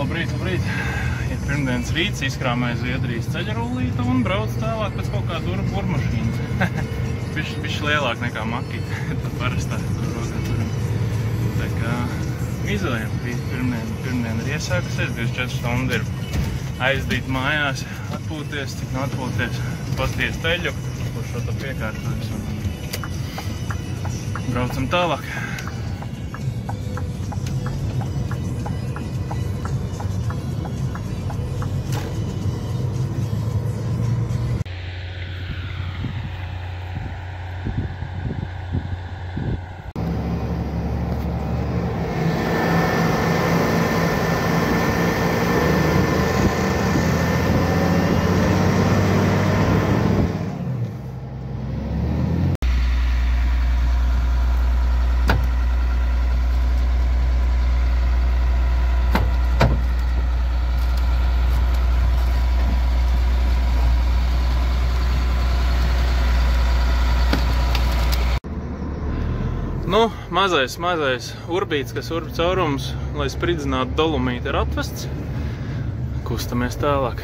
Labrīt. Ir pirmdienas rīts, izkrāmēju Zviedrijas ceļarullīti un brauc tālāk pēc kaut kāda urmašīnas. Bišķi lielāk nekā makīte, tad parastā rokā turim. Tā kā mizojam, pirmdiena ir iesākusies, 24 stundu ir aizdīt mājās, atpūties, cik nu atpūties, pasties teļu, ko šo to piekārtojas un braucam tālāk. Nu, mazais urbīts, kas urbi caurums, lai spridzinātu dolomīti, ir atvests. Kustamies tālāk.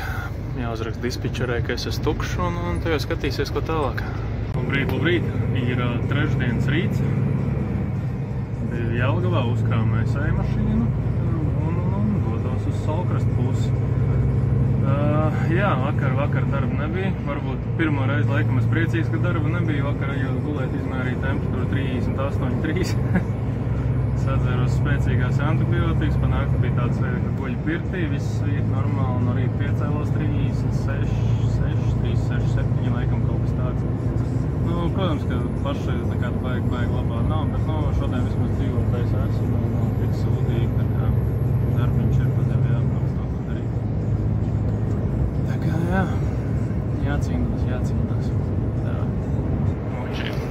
Jāuzraksta dispečerē, ka es esmu tukšs un tev skatīsies, ko tālāk. Labrīt. Ir trešdienas rīts. Bija Jelgavā, uzkrāmēju savu mašīnu un dodos uz Salkrastu pusi. Jā, vakar darba nebija. Varbūt pirmo reizi laikam es priecīgs, ka darba nebija. Vakar ejot gulēt, izmērīja temperatūru 38,3. Sadzēros spēcīgās antibiotikas, panākti bija tāds veids, ka guļu pirtī, viss svīt normāli, no rīta piecēlos 36,7 laikam kaut kas tāds. Nu, protams, ka pašreiz nekāda baigi labā nav, bet šodien vismaz dzīvotais esmu un tik sūdīgi, tā kā darbiņš ir, tad jau jāapmāc to darīt. Tā kā jā, jācīnās. Tā. Mučīgi.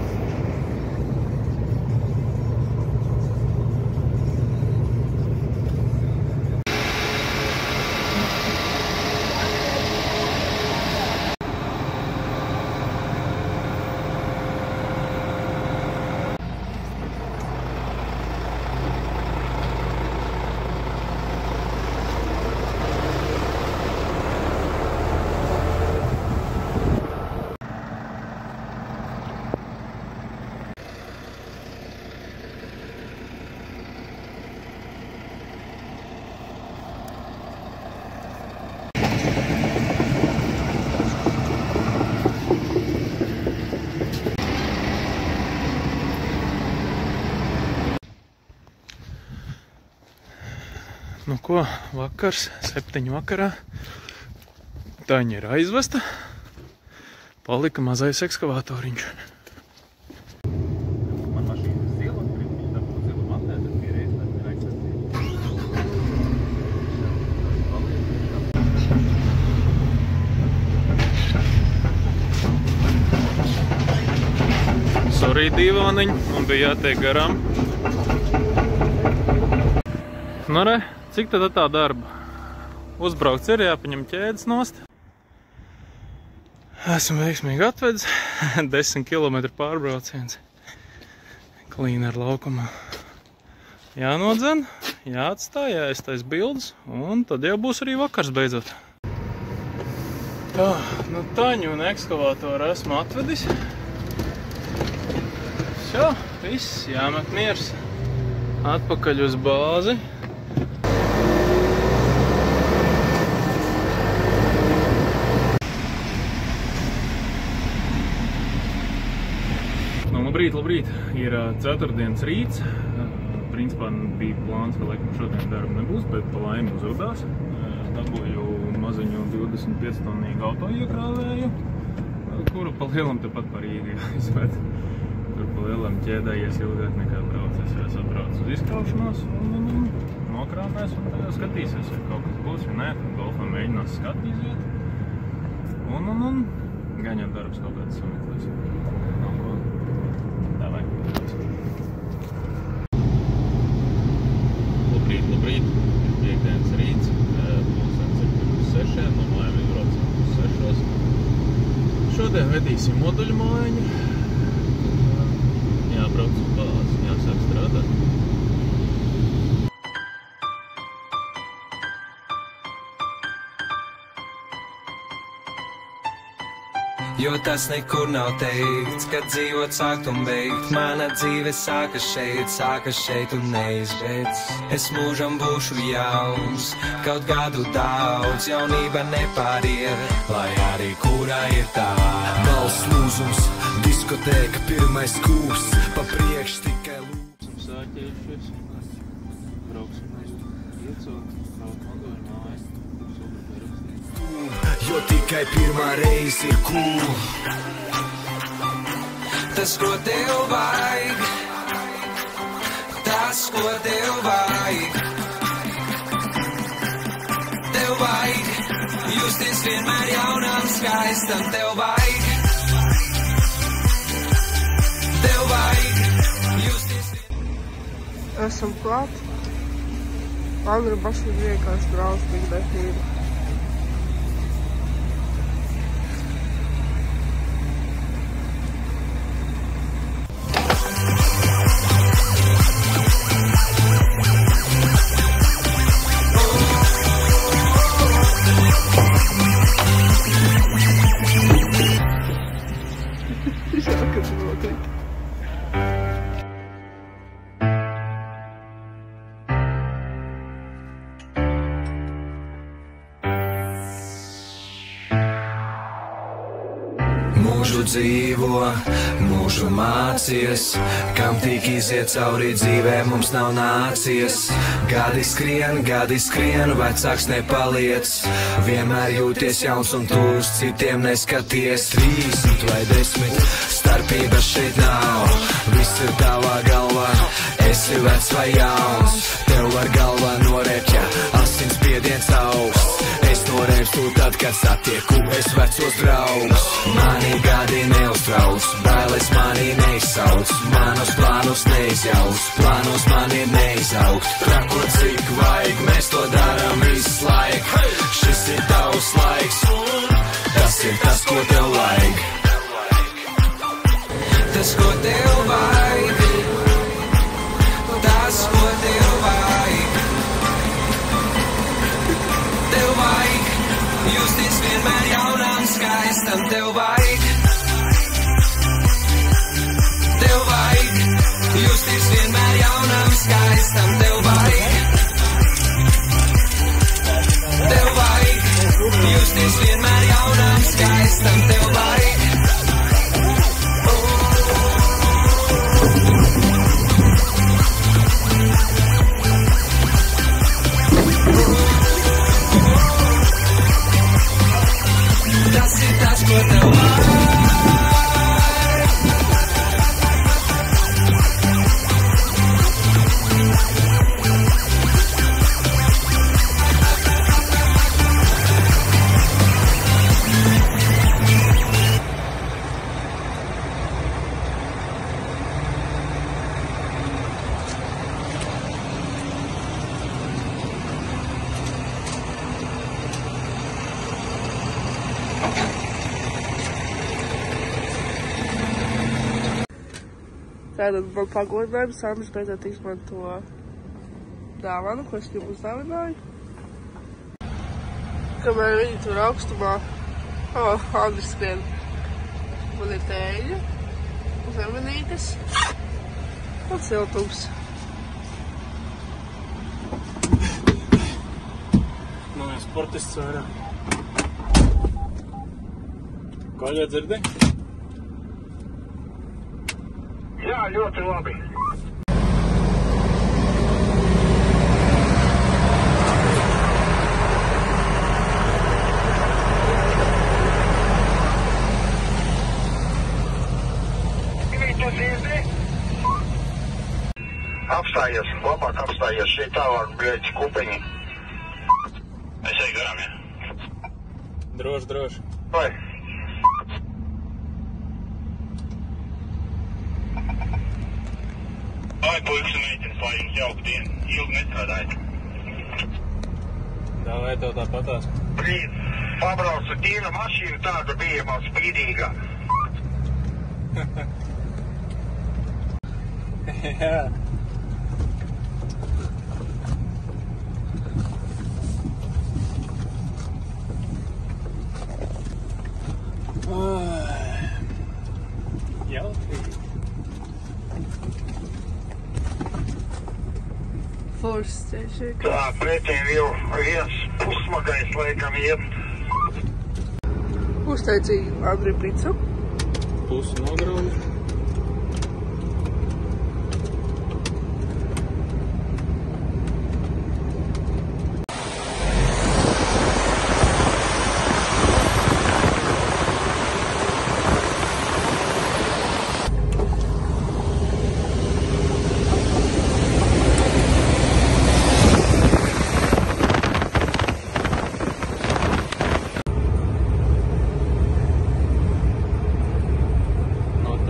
Nu ko, vakars, 7 vakarā. Taņa ir aizvesta. Palika mazais ekskavātoriņš. Man mašīnas zila, viņš dabū zilu matē, tad bija reiz, tad ir aizsastīja. Sorry, dīvāniņ, man bija jātiek garām. Nu re, cik tad tā darba? Uzbraukts ir, jāpaņem ķēdes nost. Esmu veiksmīgi atvedis, 10 km pārbrauciens. Klīna ar laukumā. Jānodzen, jāatstāj, jāiztais bildes, un tad jau būs arī vakars beidzot. Tā, nu taņu un ekskavātoru esmu atvedis. Šo, viss, jāmet miers. Atpakaļ uz bāzi. Labrīt. Ir ceturtdienas rīts. Principā bija plāns, ka laikam šodien darba nebūs, bet pa laimi uzrudās. Dabūju maziņu 25-tonnīgu auto iekrāvēju, kuru pa lielam tepat par Rīgu jāizved. Tur pa lielam ķēdējies ilgāk nekā braucies. Es atbraucu uz izkraušanos un nokrāmēs un tad skatīsies, vai kaut kas būs, vai nē. Golfam mēģinās skatīsiet. Un gan jau darbs kaut kāds sameklēs. Labrīt. Piekdienas rīts. Pulkstenis ir pirms 6. No mājām izbraucam uz 6. Šodien vedīsim moduļu mājiņu. Jābrauc uz bāzi, jāsāk strādāt. jo tas nekur nav teikts, kad dzīvot sākt un beigt. Mana dzīve sākas šeit un neizbeidz. Es mūžam būšu jauns, kaut gadu daudz, jaunība nepāriet, lai arī kurā ir tā. Balss lūzums, diskotēka, pirmais kurs, pa priekš tikai lūks. Sāķējušies, brauksim uz Iecu, braukt modoru māju, Jo tikai pirmā reize ir cool. Tas, ko tev vajag, tas, ko tev vajag. Tev vajag justies vienmēr jaunam, skaistam. Tev vajag justies vienmēr. Esam klāt. Andra Bašs vienkārši drausmīgi defība. Mūžu dzīvo, mūžu mācies, kam tik iziet cauri dzīvē mums nav nācies. Gadi skrien, vecāks nepaliec, vienmēr jūties jauns un tu uz citiem neskaties. 30 vai 10, starpības šeit nav, viss ir tavā galvā, esi vecs vai jauns. Tev var galvā norēpja, asins spiediens augsts. Es norēpstu tad, kad satieku es vecos draugus. Mani gadi neuztrauc, bailes mani neizsauc, manus plānus neizjauc, plānos mani neizaugt. Trakot cik vajag, mēs to darām visu laiku. Šis ir tavs laiks, tas ir tas, ko tev vajag. Tas, ko tev vajag, tas, ko tev vajag. Tev vajag justies vienmēr jaunam, skaistam. Tev vajag justies vienmēr jaunam, skaistam. Tev vajag justies vienmēr jaunam, skaistam. Tev vajag tas ir tas, ko tev vajag. Tātad man pagodinājums, Andris beidzot izmanto dāvanu, ko es viņam uzdāvināju. Kamēr viņi tur augstumā, Andris skrien. Man ir tēļa, zemenītes un siltums. Nu, ja sportists vairāk. Koļā dzirdi? Jā, ļoti labi. Apstājies, labāk apstājies šeit tālāk, bļēķi, kupeņi. Es eju garām, ja? Droši. Vai? Vai, puikas un meitenes, lai jums jauka diena, ilgi nestrādājat. Dāvai tev tāpatās. Brīd, pabraucu tīra mašīna, tāda bija man spīdīga. Jā. Foršs ceļš. Tā, pretīm jau viens pusmagais laikam iet. Uztaicīju Andriju picu. Pusi nograuž.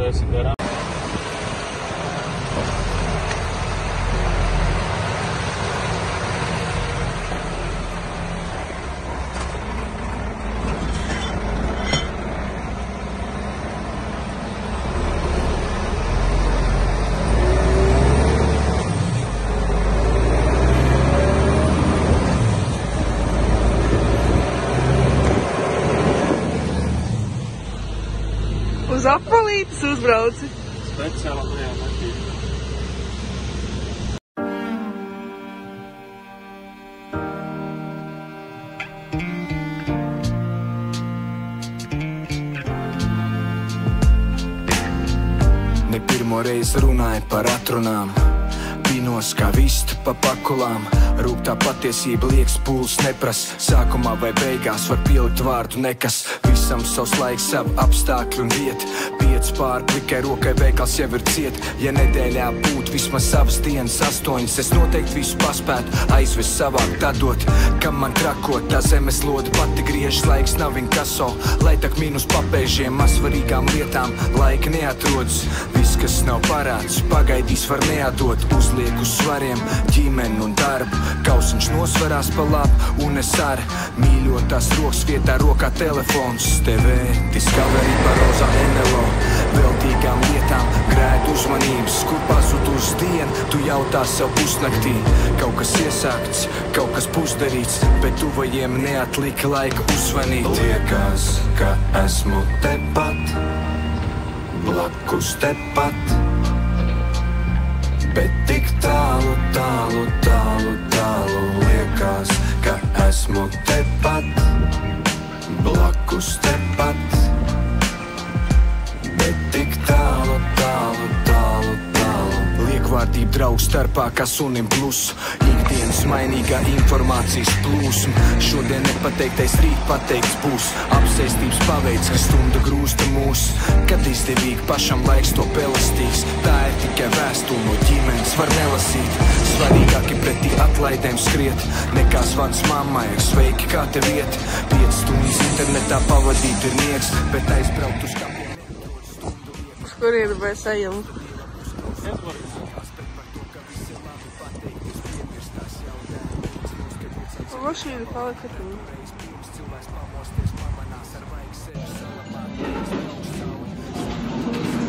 Esi garām. Uz apvalītes uzbrauci. Speciāli tajā naktī. Ne pirmo reizi runāju par atrunām, pinos kā vistu pa pakulām. Rūk tā patiesība, liekas pūles nepras. Sākumā vai beigās var pielikt vārdu nekas. Visam savs laiks, savu apstākļu un vietu. 5 pār plikai rokai veikals jau ir ciet. Ja nedēļā būtu vismaz savas dienas 8, es noteikti visu paspētu aizvest savāk dadot. Kam man trakot, tā zemes lode pati griežas, laiks nav viņa kaso. Lai tak minus papēžiem, mazsvarīgām lietām laika neatrodas. Viss, kas nav parāds, pagaidīs var neatdot. Uzliek uz svariem ģimeni un darbu. Kausiņš nosvarās pa labu, un es ar mīļotās rokas vietā rokā telefons. TV, Discovery, Baroza, NLO. Veltīgām lietām grēdu uzmanības. Kur pazud uz dienu, tu jautā sev pusnaktī. Kaut kas iesākts, kaut kas pusdarīts, bet tuvajiem neatlika laika uzvanīt. Liekas, ka esmu tepat, blakus tepat, bet tik tālu, tālu, tālu, tālu. Liekas, ka esmu tepat, blakus tepat, bet tik tālu, tālu, tālu, tālu. Liekvārdība draugu starpā kā sunim plusu. Ikdienas mainīgā informācijas plūsma. Šodien nepateiktais rīt pateikts būs. Apsēstības paveids, ka stunda grūsta mūs. Kad izdevīgi pašam laiks to pelastīgs. Tā ir tikai vēstule no ģimenes, var nelasīt. Svarīgāki pretī atlaidēm skriet, nekā zvans mammai. Sveiki, kā tev iet? 5 stundas internetā pavadīt ir nieks, bet aizbraukt uz kapiem. Uz kurienu mēs ejam? Mašīna palika tur.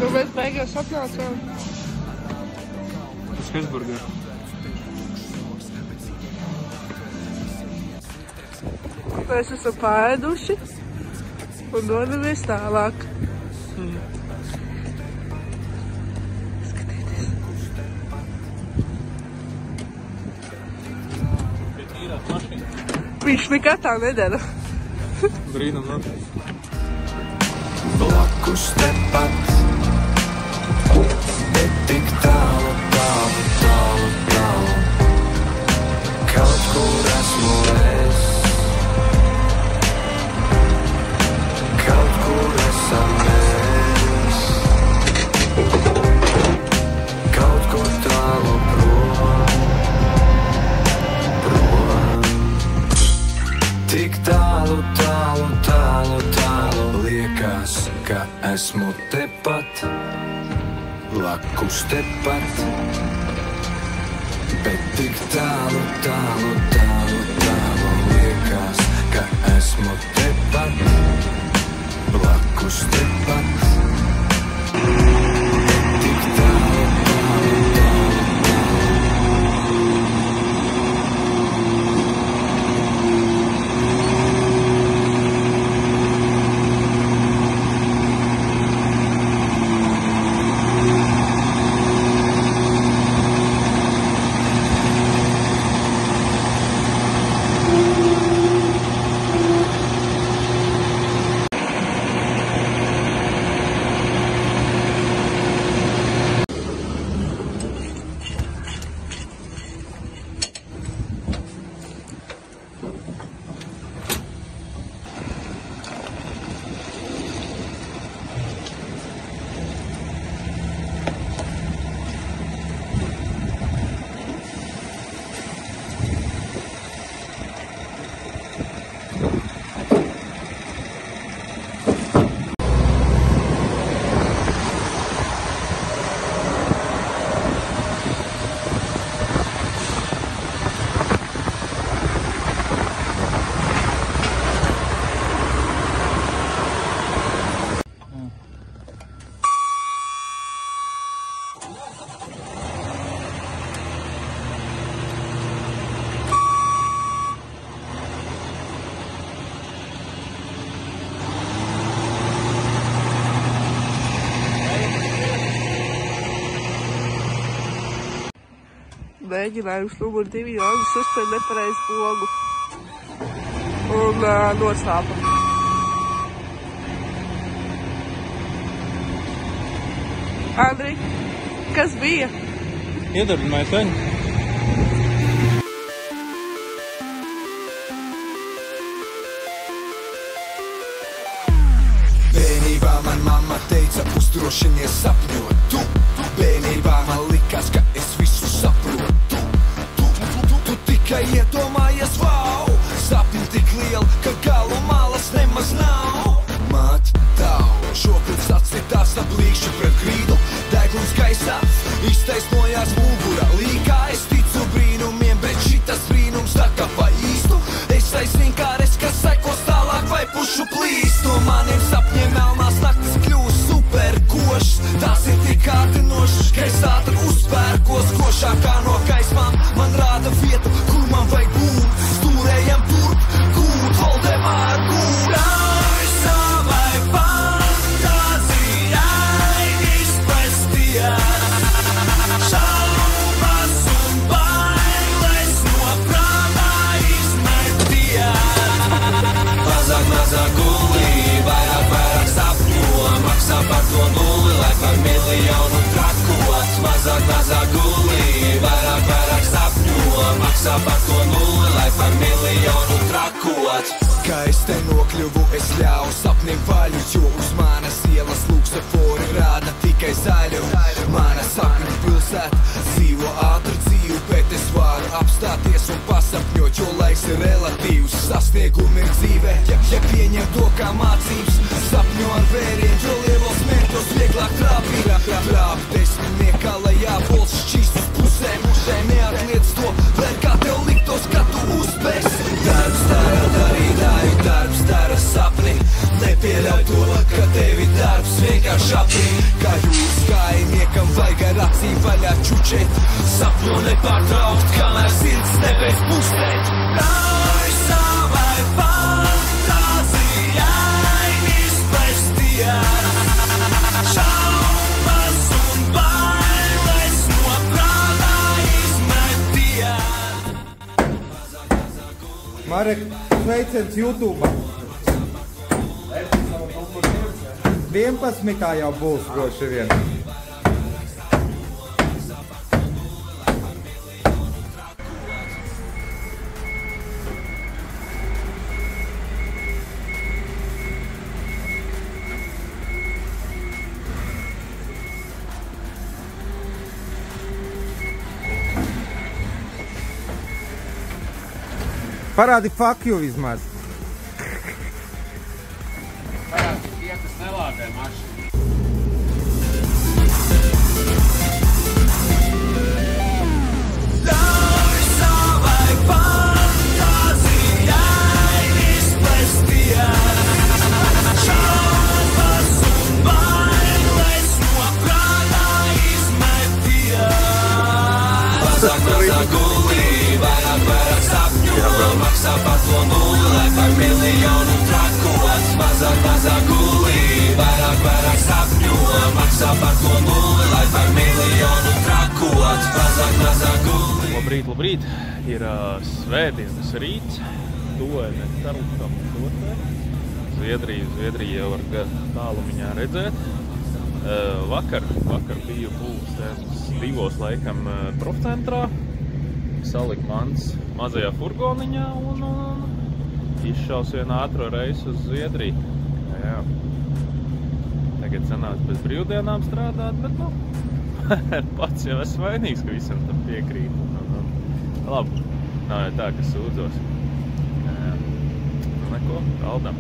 Nu, mēs beigās atnācām. Uz Hesburgeru. Mēs esam paēduši un dodamies tālāk. Viņš nekā tā nedara. Brīnum, no? Blakus tepat, bet tik tālu, tālu, tālu, tālu. Kaut kur esmu es, kaut kur esam mēs. Kaut kur tālu prom, prom. Tik tālu, tālu, tālu, tālu. Liekas, ka esmu tepat, blakus tepat, bet tik tālu, tālu, tālu, tālu. Liekas, ka esmu tepat, blakus tepat, bet tik tālu, tālu, tālu, tālu. Mēģinājums numur 2 Jānis uzspēja nepareizu pogu un nosāpa. Andri, kas bija? Iedarbināja teņu. Bērnībā man mamma teica, uzdrošinies sapņot. Tu bērnībā man likās, ka es visu saprotu. Tu tikai iedomājies, wow, sapņi tik lieli, ka galu malas nemaz nav. Māt, tau, šobrīd sacitās ap līkšķi pret krīdu, deglums gaisā, iztaisnojās mugura. Līkā es ticu brīnumiem, bet šitas brīnums tā kā pa īstu. Es aizvien kā res, kas sekos tālāk vai pušu plīst. No maniem sapņiem melnās naktis kļūst super košs. Tās ir tik kārdinošas, ka es ātri uzpērkos. Košākā no gaismām man rāda vietu, kur man vajag būt. Stūrējam turp, gūt, Voldemār gūt. Ļauj savai fantāzijai izpestījās šaubas un bailes no prātā izmetījās. Mazāk gulī, vairāk sapņo, maksā par to nulli, lai par miljonu trakot. Mazāk gulī, vairāk sapņo, maksā par to nulli, lai par miljonu trakot. Kā es te nokļuvu, es ļauju sapnim vaļu, jo uz manas ielas luksafori rāda tikai zaļu. Mana sapņu pilsēta dzīvo ātru dzīvi, bet es varu apstāties un pasapņot, jo laiks ir relatīvs. Sasniegumi ir dzīvē, ja pieņem to kā mācības. Sapņo ar vēriem, jo lielos mērķos vieglāk trāpīt. Trāp desmitniekā, lai jābols šķīst uz pusēm. Neatliec to, lai kā tev liktos, ka tu uzspēsi. Darbs dara darītāju, darbs dara sapni. Nepieļauj to, ka tevi darbs vienkārši apnī. Kā jūs kājniekam vajag ar acīm vaļā čučēt. Sapņo nepārtraukt, kamēr sirds nebeidz pustēt. Ļauj savai fantāzijai izpestījās šaubas un bailes no prātā izmetījās. Marek, sveiciens YouTube. 11. jau būs droši vien. Parādi fuck you vismaz. Parādi, ja tas nelādē mašīnu. Ļauj savai fantāzijai izpestījās šaubas un bailes no prātā izmetījās. Mazāk gulī, vairāk sapņo, maksā par to nulli, lai par miljonu trakot. Mazāk gulī, vairāk sapņo, maksā par to nulli, lai par miljonu trakot. Mazāk gulī. Labrīt. Ir svētdienas rīts, tuvojamies Karlstam stotē. Zviedrija jau var tālumiņā redzēt. Vakar biju pulkstenis 2 laikam profcentrā. Saliku mans mazajā furgoniņā un izšaus vienu ātro reisu uz Zviedriju. Jā. Tagad sanāca bez brīvdienām strādāt, bet pats jau esmu vainīgs, ka visam tam piekrīt. Labi, nav jau tā, ka sūdzos. Neko, kaldam.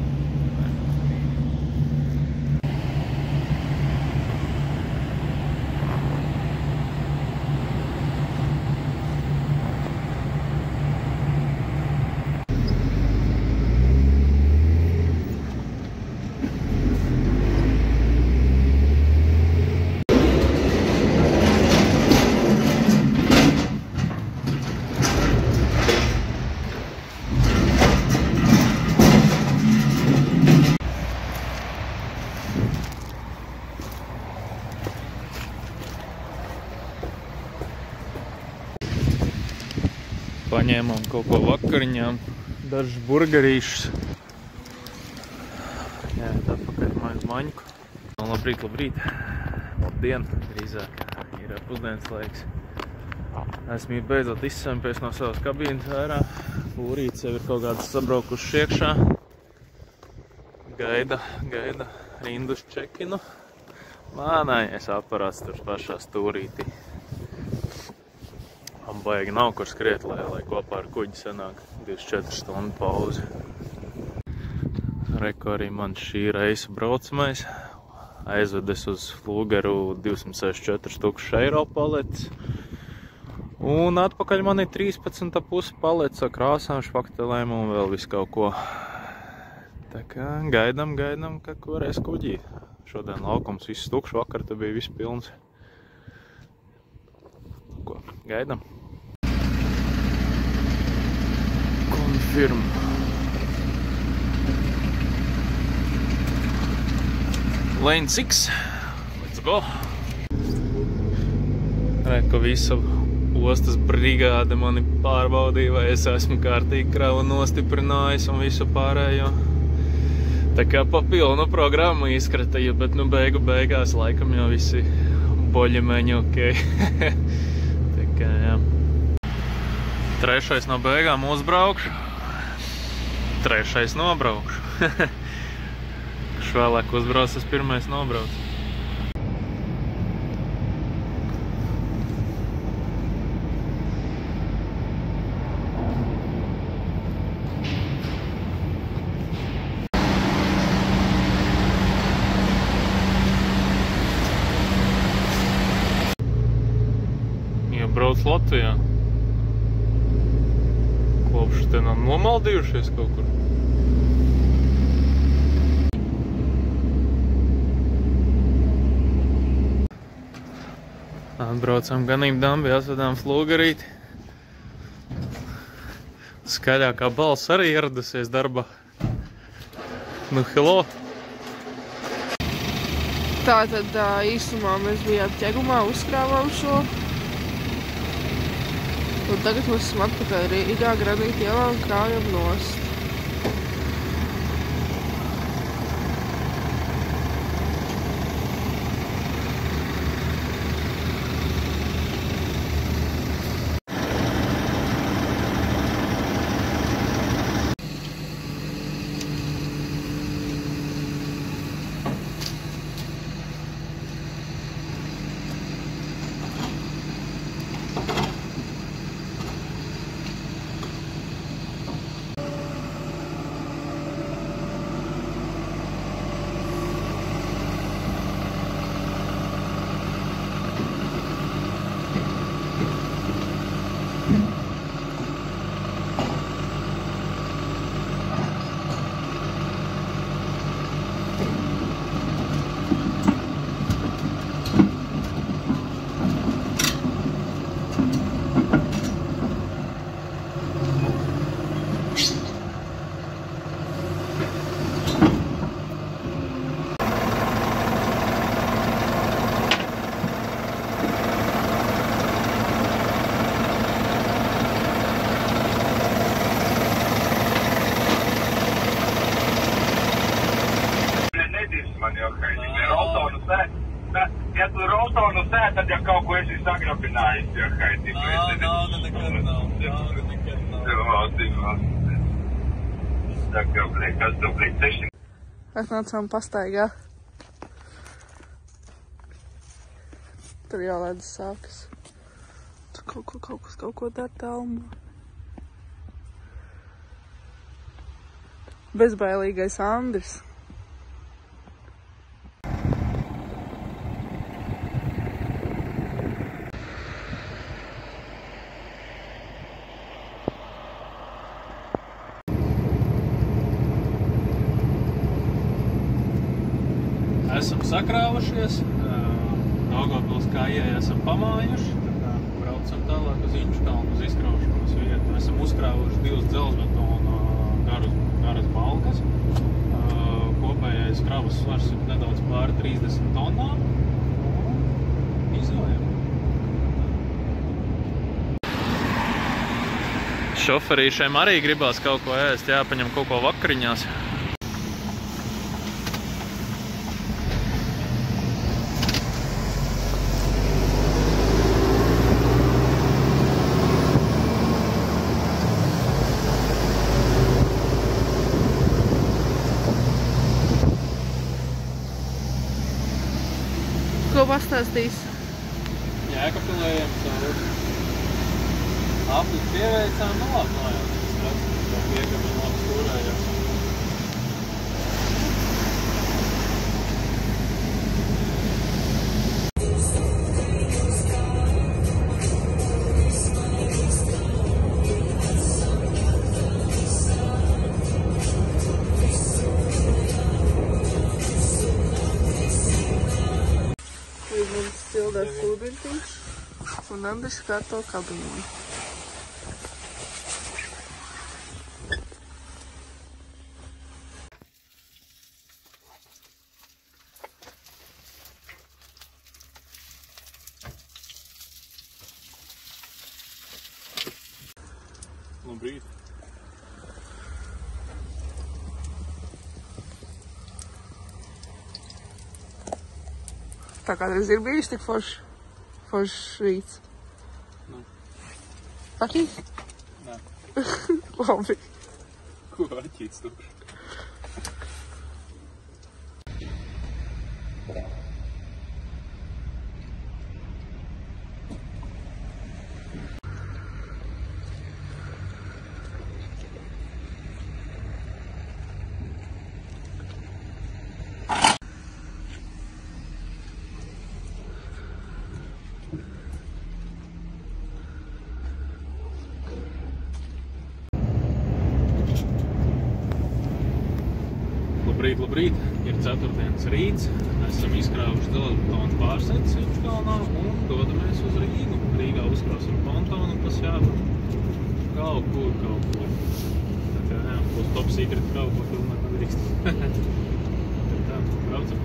Paņēmām kaut ko vakariņām, dažus burgerīšus. Jā, atpakaļ mājas maņku. Labrīt, labrīt. Labdien, drīzāk. Ir pusdienas laiks. Esmu beidzot izsēmpies no savas kabīnes ārā. Lūrīts jau ir kaut kādas sabraukušas iekšā. Gaida rindu uz čekinu. Mānājies aparāts tur pašā stūrītī. Man baigi nav kur skriet, lai kopā ar kuģi sanāk 24 stundu pauzi. Reko arī man šī reisa braucamais. Aizvedes uz Flūgeru 264 eiro palets. Un atpakaļ man ir 13,5 palets ar krāsām, špaktelēm un vēl visu kaut ko. Tā kā gaidam, ka koreiz kuģī. Šodien laukums viss tukšs, vakar te bija viss pilns. Ko, gaidam. Confirm. Lane 6. Let's go. Reko visa ostas brigāde mani pārbaudīja, vai es esmu kārtīgi kravu nostiprinājis un visu pārējo. Tā kā pa pilnu programmu izkrataja, bet beigās laikam jau visi boļimeņi okei. Tā kā, jā. Trešais no beigām uzbraukšu. Trešais nobraukšu. Kurš vēlāk uzbrauc, tas pirmais nobrauc. Brauc Latvijā. Kopš te nav nomaldījušies kaut kur. Atbraucam ganību dambi, atvedām Flūgerīti. Skaļākā balss arī ieradusies darbā. Nu, hello! Tātad īsumā mēs bijām ķegumā, uzkrāvām šo. Un tagad mēs esam atpakaļ Rīgā Granīta ielā un krājam nost. Ja tu Roltonu sēd, tad jau kaut ko esi sagrapinājis, jo haitīgi. Nauda nekad nav. Tā kā, kas tu, 6. Atnācām pastaigā. Tur jau ledus sākas. Tur kaut ko dara Talmā. Bezbailīgais Andris. Esam sakrāvušies, Daugavpils kājai esam pamājuši, braucam tālāk uz Inčkalnu, uz izkraušanos vietu. Esam uzkrāvuši 2 dzelzbetona garas balkas. Kopējais kravas svars ir nedaudz pāri 30 tonnām. Izojam. Šoferīšiem arī gribās kaut ko ēst, jāpaņem kaut ko vakariņās. Ko pastāstīs? Jēkabpilējiem savu aplis pieveicām, nu labi, nojās. Jēkabpilējiem labi stūrējās. Mums cildās kūdriņš un Andriņš kārto kabiņu. Labrīt. Tā kādreiz ir bijis tik foršs rīts? Nē. Patīk? Nē. Labi. Ko aķīts tukši? Labrīt, ir ceturtdienas rīts, esam izkrāvuši dzelzbetonu pārsēdus Inčkalnā un dodamies uz Rīgu. Rīgā uzkrāsim pontonu un tas jābūt kaut kur. Tā kā jā, būs top secret kaut ko filmēt nedrīkst. Tā, braucam.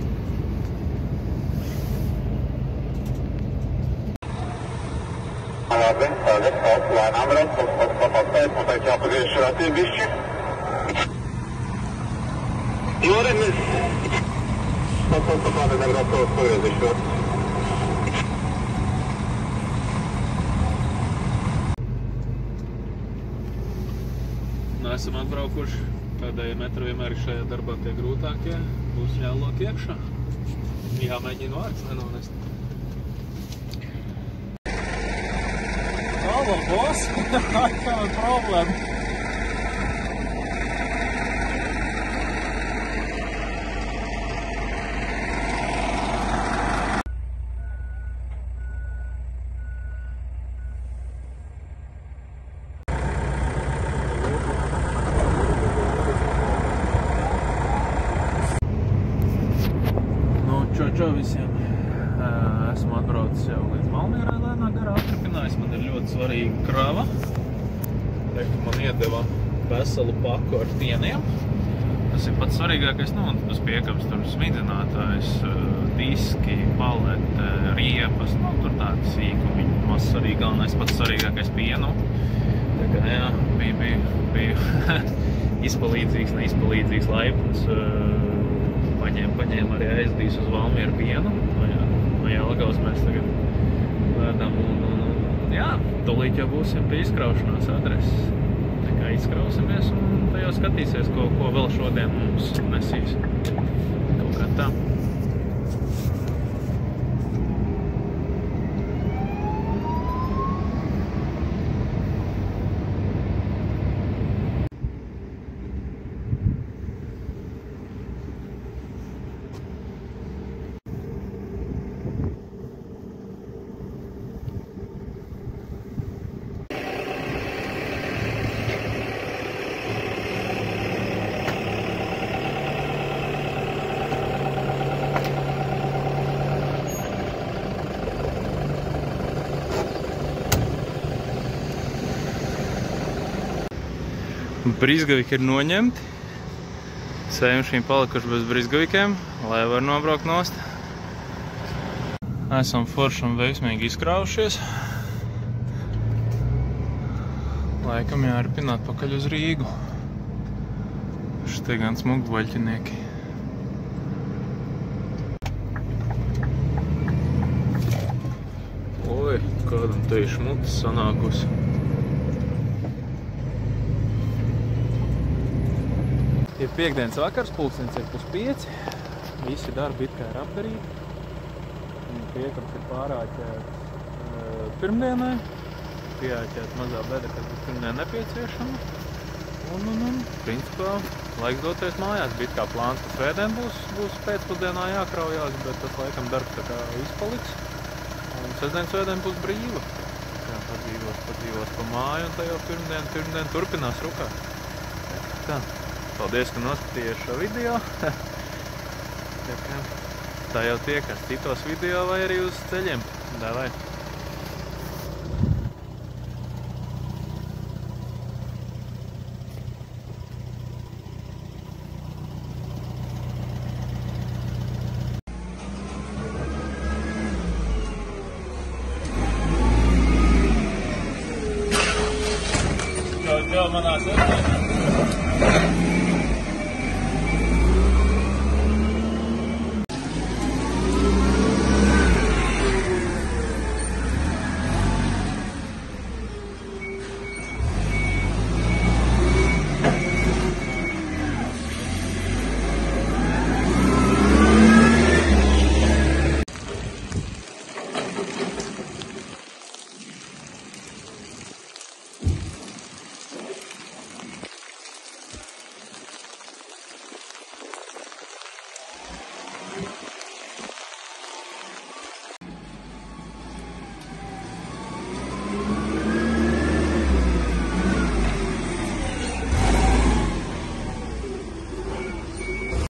Labi, tagad lēnām brauc, papastēt, noteikti jāpagriež šratiem bišķi. Jūrenis! Papādi nebrauc tos pagriezīšot. Esam atbraukuši. Pēdējie metri vienmēr šajā darbā tie grūtākie. Būs jālok iekšā. Jāmēģina vārds nenonest. Halo, boss! Kāda problēma? Čau visiem! Esmu atbraucis jau līdz Valmierai lēnā garā atrapinājis. Man ir ļoti svarīga krava. Teiktu, man iedeva veselu paku ar tieniem. Tas ir pats svarīgākais, nu, un tas piekabs tur smidzinātājs, diski, palete, riepas, nu, tur tādi sīkumiņi. Maz svarīgākais, pats svarīgākais pienu. Tā kā, jā, bija izpalīdzīgs, neizpalīdzīgs laipns. Paņēma arī aizdīs uz Valmieru pienu. No Jelgavas mēs tagad vēdam un jā, tūlīt jau būsim pie izkraušanās adreses. Tā kā izkrausimies un tajā skatīsies, ko vēl šodien mums nesīs. Kaut kā tā. Brizgaviki ir noņemti. Sējušiem palikuši bez brizgavikiem, lai var nobraukt nost. Esam forši un veiksmīgi izkrāvušies. Laikam jāripina atpakaļ uz Rīgu. Šitie gan smugvaļķinieki. Oi, kādam te ir šmutas sanākusi. Ir piekdienas vakars, pulkstenis ir 4:30. Visi darbi it kā ir apdarīti. Priekams ir pārāķēts pirmdienai. Pieāķēt mazā beda, kas būs pirmdien nepieciešama. Un principā, laiks doties mājās. Bija kā plāns, ka svētdien būs pēcpusdienā jākraujās, bet tas laikam darbs tā kā izpaliks. Un sestdien būs brīva. Jā, padzīvos pa māju un tā jau pirmdien turpinās rukāt. Tā. Paldies, ka noskatījies šo video. Tā jau tiekas citos video vai arī uz ceļiem. Davai! Jau manā sestdienā.